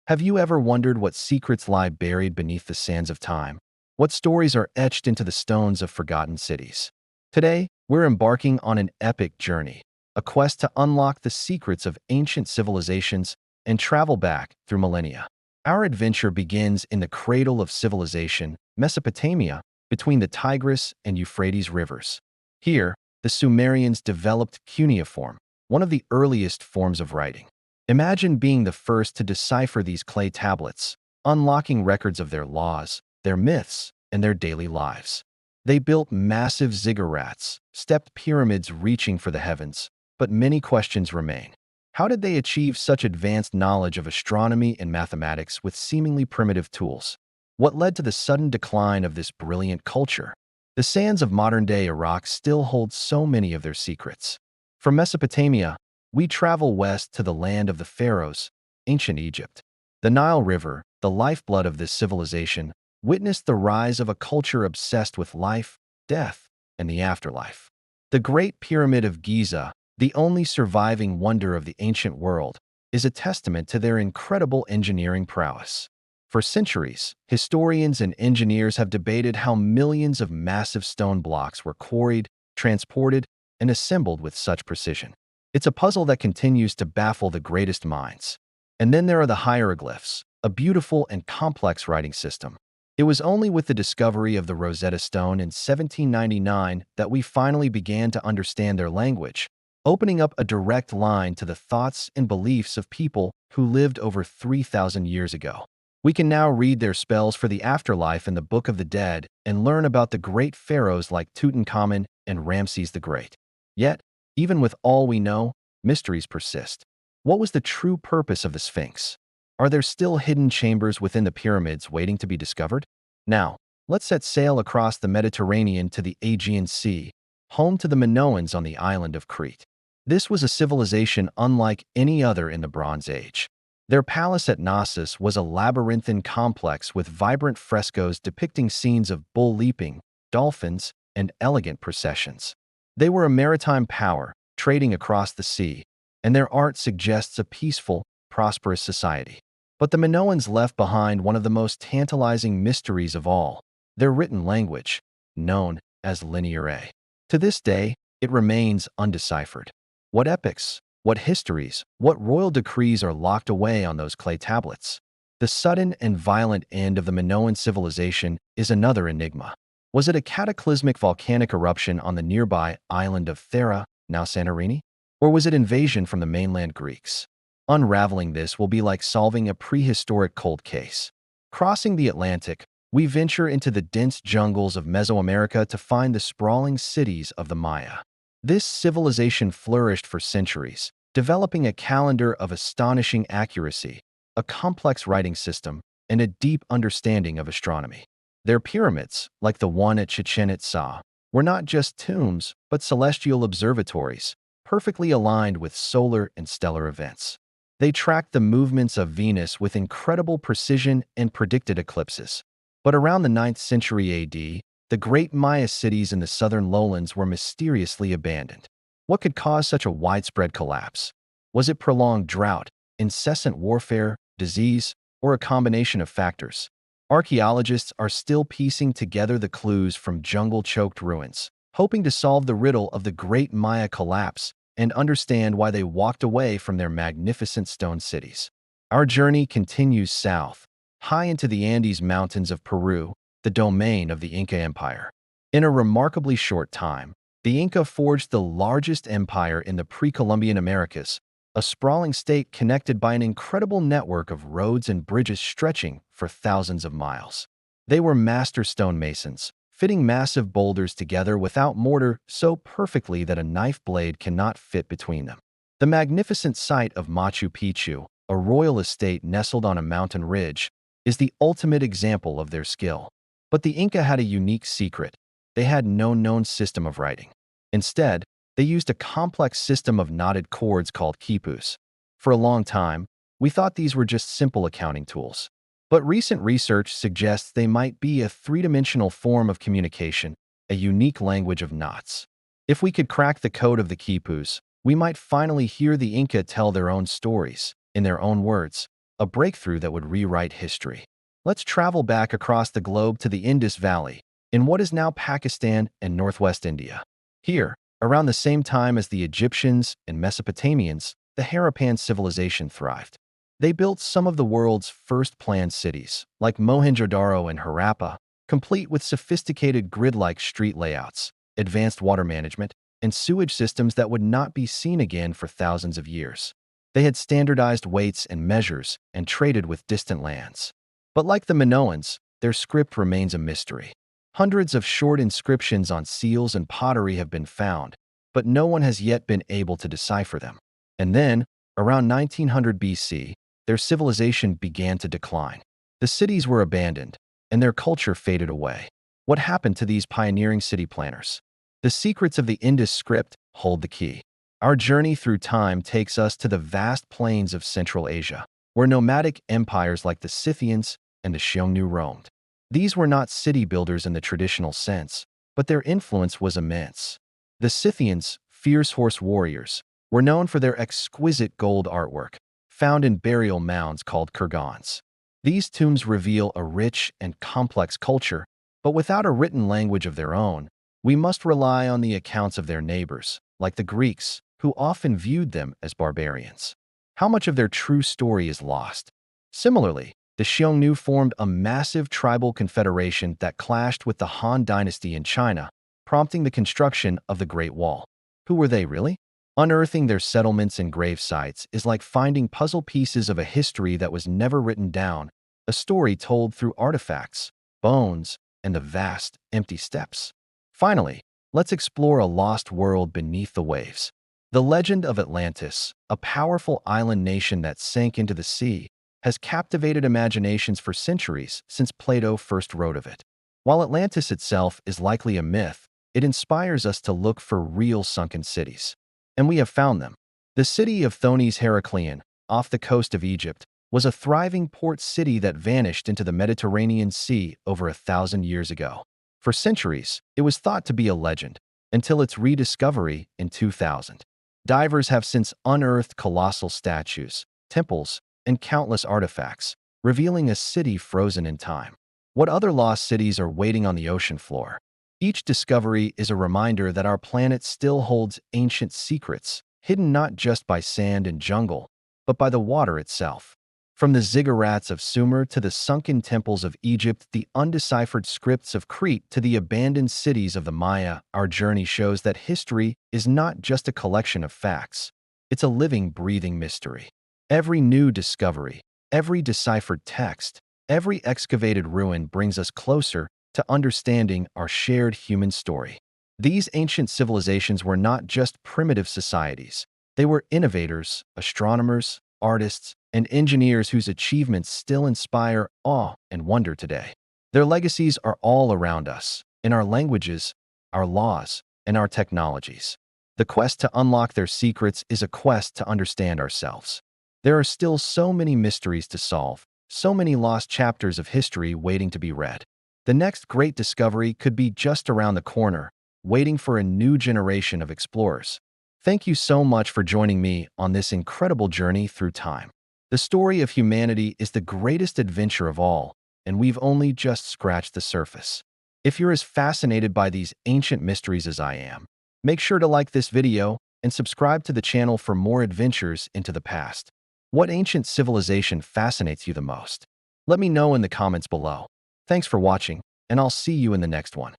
Have you ever wondered what secrets lie buried beneath the sands of time? What stories are etched into the stones of forgotten cities? Today, we're embarking on an epic journey, a quest to unlock the secrets of ancient civilizations and travel back through millennia. Our adventure begins in the cradle of civilization, Mesopotamia, between the Tigris and Euphrates rivers. Here, the Sumerians developed cuneiform, one of the earliest forms of writing. Imagine being the first to decipher these clay tablets, unlocking records of their laws, their myths, and their daily lives. They built massive ziggurats, stepped pyramids reaching for the heavens, but many questions remain. How did they achieve such advanced knowledge of astronomy and mathematics with seemingly primitive tools? What led to the sudden decline of this brilliant culture? The sands of modern-day Iraq still hold so many of their secrets. From Mesopotamia, we travel west to the land of the Pharaohs, ancient Egypt. The Nile River, the lifeblood of this civilization, witnessed the rise of a culture obsessed with life, death, and the afterlife. The Great Pyramid of Giza, the only surviving wonder of the ancient world, is a testament to their incredible engineering prowess. For centuries, historians and engineers have debated how millions of massive stone blocks were quarried, transported, and assembled with such precision. It's a puzzle that continues to baffle the greatest minds. And then there are the hieroglyphs, a beautiful and complex writing system. It was only with the discovery of the Rosetta Stone in 1799 that we finally began to understand their language, opening up a direct line to the thoughts and beliefs of people who lived over 3,000 years ago. We can now read their spells for the afterlife in the Book of the Dead and learn about the great pharaohs like Tutankhamun and Ramses the Great. Yet, even with all we know, mysteries persist. What was the true purpose of the Sphinx? Are there still hidden chambers within the pyramids waiting to be discovered? Now, let's set sail across the Mediterranean to the Aegean Sea, home to the Minoans on the island of Crete. This was a civilization unlike any other in the Bronze Age. Their palace at Knossos was a labyrinthine complex with vibrant frescoes depicting scenes of bull leaping, dolphins, and elegant processions. They were a maritime power, trading across the sea, and their art suggests a peaceful, prosperous society. But the Minoans left behind one of the most tantalizing mysteries of all, their written language, known as Linear A. To this day, it remains undeciphered. What epics, what histories, what royal decrees are locked away on those clay tablets? The sudden and violent end of the Minoan civilization is another enigma. Was it a cataclysmic volcanic eruption on the nearby island of Thera, now Santorini? Or was it invasion from the mainland Greeks? Unraveling this will be like solving a prehistoric cold case. Crossing the Atlantic, we venture into the dense jungles of Mesoamerica to find the sprawling cities of the Maya. This civilization flourished for centuries, developing a calendar of astonishing accuracy, a complex writing system, and a deep understanding of astronomy. Their pyramids, like the one at Chichen Itza, were not just tombs, but celestial observatories, perfectly aligned with solar and stellar events. They tracked the movements of Venus with incredible precision and predicted eclipses. But around the 9th century AD, the great Maya cities in the southern lowlands were mysteriously abandoned. What could cause such a widespread collapse? Was it prolonged drought, incessant warfare, disease, or a combination of factors? Archaeologists are still piecing together the clues from jungle-choked ruins, hoping to solve the riddle of the Great Maya collapse and understand why they walked away from their magnificent stone cities. Our journey continues south, high into the Andes Mountains of Peru, the domain of the Inca Empire. In a remarkably short time, the Inca forged the largest empire in the pre-Columbian Americas, a sprawling state connected by an incredible network of roads and bridges stretching for thousands of miles. They were master stonemasons, fitting massive boulders together without mortar so perfectly that a knife blade cannot fit between them. The magnificent site of Machu Picchu, a royal estate nestled on a mountain ridge, is the ultimate example of their skill. But the Inca had a unique secret. They had no known system of writing. Instead, they used a complex system of knotted cords called quipus. For a long time, we thought these were just simple accounting tools. But recent research suggests they might be a three-dimensional form of communication, a unique language of knots. If we could crack the code of the quipus, we might finally hear the Inca tell their own stories, in their own words. a breakthrough that would rewrite history. Let's travel back across the globe to the Indus Valley, in what is now Pakistan and northwest India. Here, around the same time as the Egyptians and Mesopotamians, the Harappan civilization thrived. They built some of the world's first planned cities, like Mohenjo-daro and Harappa, complete with sophisticated grid-like street layouts, advanced water management, and sewage systems that would not be seen again for thousands of years. They had standardized weights and measures and traded with distant lands. But like the Minoans, their script remains a mystery. Hundreds of short inscriptions on seals and pottery have been found, but no one has yet been able to decipher them. And then, around 1900 BC, their civilization began to decline. The cities were abandoned, and their culture faded away. What happened to these pioneering city planners? The secrets of the Indus script hold the key. Our journey through time takes us to the vast plains of Central Asia, where nomadic empires like the Scythians and the Xiongnu roamed. These were not city builders in the traditional sense, but their influence was immense. The Scythians, fierce horse warriors, were known for their exquisite gold artwork, found in burial mounds called kurgans. These tombs reveal a rich and complex culture, but without a written language of their own, we must rely on the accounts of their neighbors, like the Greeks, who often viewed them as barbarians. How much of their true story is lost? Similarly, the Xiongnu formed a massive tribal confederation that clashed with the Han Dynasty in China, prompting the construction of the Great Wall. Who were they really? Unearthing their settlements and grave sites is like finding puzzle pieces of a history that was never written down, a story told through artifacts, bones, and the vast, empty steppes. Finally, let's explore a lost world beneath the waves. The legend of Atlantis, a powerful island nation that sank into the sea, has captivated imaginations for centuries since Plato first wrote of it. While Atlantis itself is likely a myth, it inspires us to look for real sunken cities. And we have found them. The city of Thonis Heracleion, off the coast of Egypt, was a thriving port city that vanished into the Mediterranean Sea over 1,000 years ago. For centuries, it was thought to be a legend, until its rediscovery in 2000. Divers have since unearthed colossal statues, temples, and countless artifacts, revealing a city frozen in time. What other lost cities are waiting on the ocean floor? Each discovery is a reminder that our planet still holds ancient secrets, hidden not just by sand and jungle, but by the water itself. From the ziggurats of Sumer to the sunken temples of Egypt, the undeciphered scripts of Crete to the abandoned cities of the Maya, our journey shows that history is not just a collection of facts. It's a living, breathing mystery. Every new discovery, every deciphered text, every excavated ruin brings us closer to understanding our shared human story. These ancient civilizations were not just primitive societies. They were innovators, astronomers, artists, and engineers whose achievements still inspire awe and wonder today. Their legacies are all around us, in our languages, our laws, and our technologies. The quest to unlock their secrets is a quest to understand ourselves. There are still so many mysteries to solve, so many lost chapters of history waiting to be read. The next great discovery could be just around the corner, waiting for a new generation of explorers. Thank you so much for joining me on this incredible journey through time. The story of humanity is the greatest adventure of all, and we've only just scratched the surface. If you're as fascinated by these ancient mysteries as I am, make sure to like this video and subscribe to the channel for more adventures into the past. What ancient civilization fascinates you the most? Let me know in the comments below. Thanks for watching, and I'll see you in the next one.